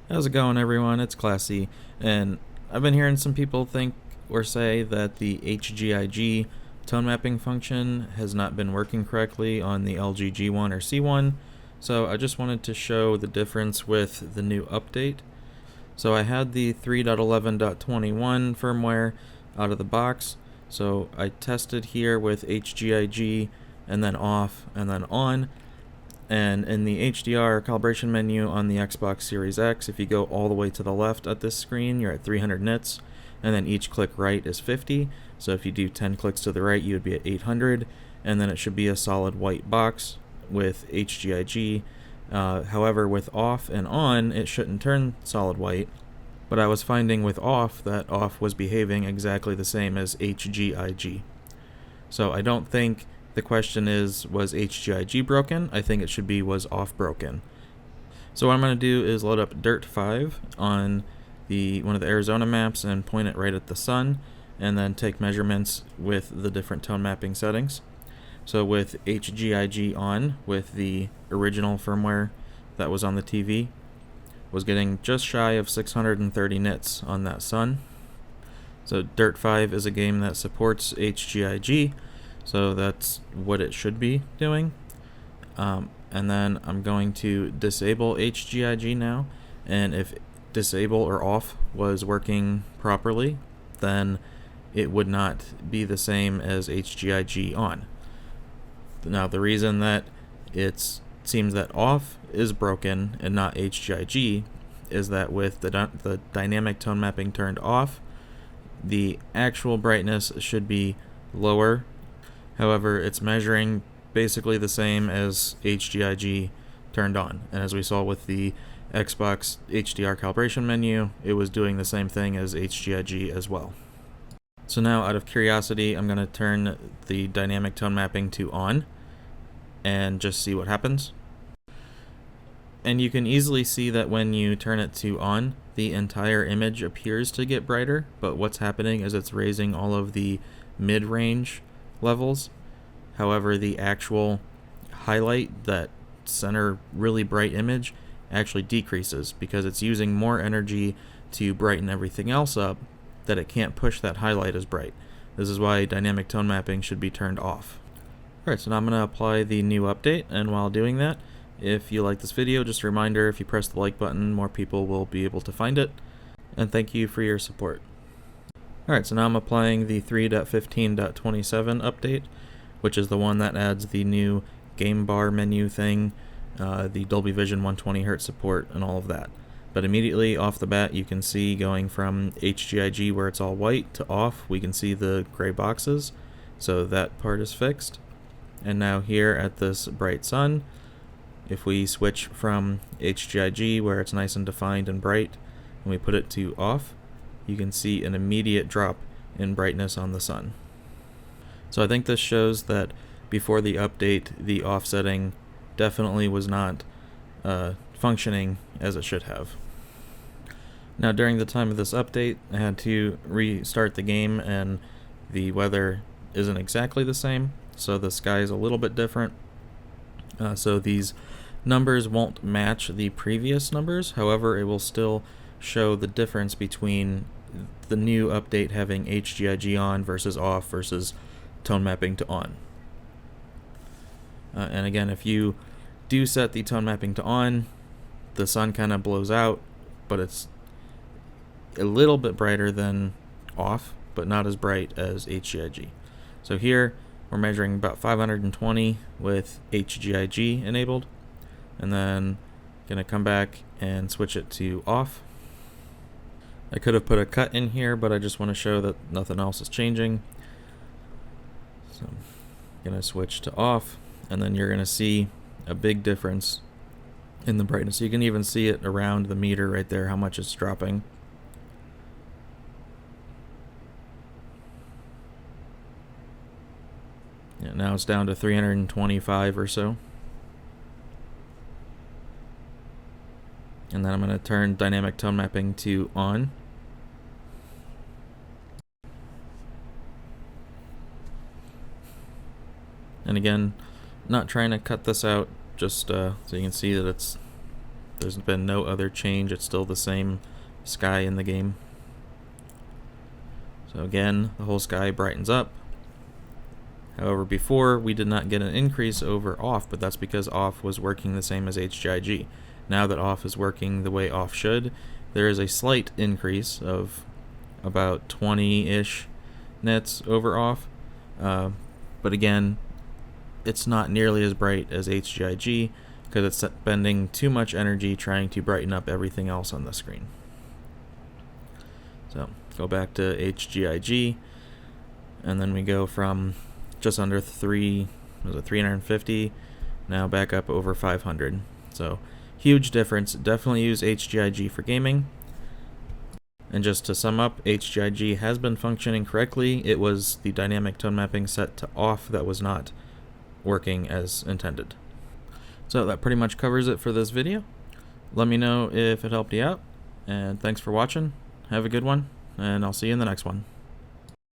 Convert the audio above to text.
How's it going, everyone? It's Classy, and I've been hearing some people think or say that the HGiG tone mapping function has not been working correctly on the LG G1 or C1, so I just wanted to show the difference with the new update. So I had the 3.11.21 firmware out of the box, so I tested here with HGiG and then off and then on. And in the HDR calibration menu on the Xbox Series X, if you go all the way to the left at this screen, you're at 300 nits, and then each click right is 50. So if you do 10 clicks to the right, you would be at 800, and then it should be a solid white box with HGiG. However, with off and on, it shouldn't turn solid white, but I was finding with off that off was behaving exactly the same as HGiG. So I don't think the question is, was HGiG broken? I think it should be, was off broken? So what I'm going to do is load up Dirt 5 on one of the Arizona maps and point it right at the sun, and then take measurements with the different tone mapping settings. So with HGiG on, with the original firmware that was on the TV, was getting just shy of 630 nits on that sun. So Dirt 5 is a game that supports HGiG, so that's what it should be doing. And then I'm going to disable HGiG now, and if disable or off was working properly, then it would not be the same as HGiG on. Now the reason that it seems that off is broken and not HGiG is that with the dynamic tone mapping turned off, the actual brightness should be lower. However, it's measuring basically the same as HGiG turned on. And as we saw with the Xbox HDR calibration menu, it was doing the same thing as HGiG as well. So now, out of curiosity, I'm going to turn the dynamic tone mapping to on and just see what happens. And you can easily see that when you turn it to on, the entire image appears to get brighter, but what's happening is it's raising all of the mid-range levels. However, the actual highlight, that center really bright image, actually decreases because it's using more energy to brighten everything else up, that it can't push that highlight as bright. This is why dynamic tone mapping should be turned off. Alright, so now I'm going to apply the new update, and while doing that, if you like this video, just a reminder, if you press the like button, more people will be able to find it, and thank you for your support. Alright, so now I'm applying the 3.15.27 update, which is the one that adds the new game bar menu thing, the Dolby Vision 120Hz support, and all of that. But immediately off the bat, you can see going from HGiG, where it's all white, to off, we can see the gray boxes, so that part is fixed. And now here at this bright sun, if we switch from HGiG, where it's nice and defined and bright, and we put it to off, you can see an immediate drop in brightness on the sun. So I think this shows that before the update, the offsetting definitely was not functioning as it should have. Now during the time of this update, I had to restart the game, and the weather isn't exactly the same, so the sky is a little bit different. So these numbers won't match the previous numbers, however it will still show the difference between the new update having HGiG on versus off versus tone mapping to on. And again, if you do set the tone mapping to on, the sun kind of blows out, but it's a little bit brighter than off, but not as bright as HGiG. So here we're measuring about 520 with HGiG enabled, and then gonna come back and switch it to off. I could have put a cut in here, but I just want to show that nothing else is changing. So I'm gonna switch to off, and then you're gonna see a big difference in the brightness. You can even see it around the meter right there, how much it's dropping. Yeah, now it's down to 325 or so. And then I'm going to turn dynamic tone mapping to on. And again, not trying to cut this out, just so you can see that it's There's been no other change. It's still the same sky in the game. So again, the whole sky brightens up. However, before we did not get an increase over off, but that's because off was working the same as HGiG. Now that off is working the way off should, there is a slight increase of about 20-ish nits over off. But again, it's not nearly as bright as HGiG because it's spending too much energy trying to brighten up everything else on the screen. So go back to HGiG, and then we go from just under 350, now back up over 500. So huge difference. Definitely use HGiG for gaming. And just to sum up, HGiG has been functioning correctly. It was the dynamic tone mapping set to off that was not working as intended. So that pretty much covers it for this video. Let me know if it helped you out, and thanks for watching. Have a good one, and I'll see you in the next one.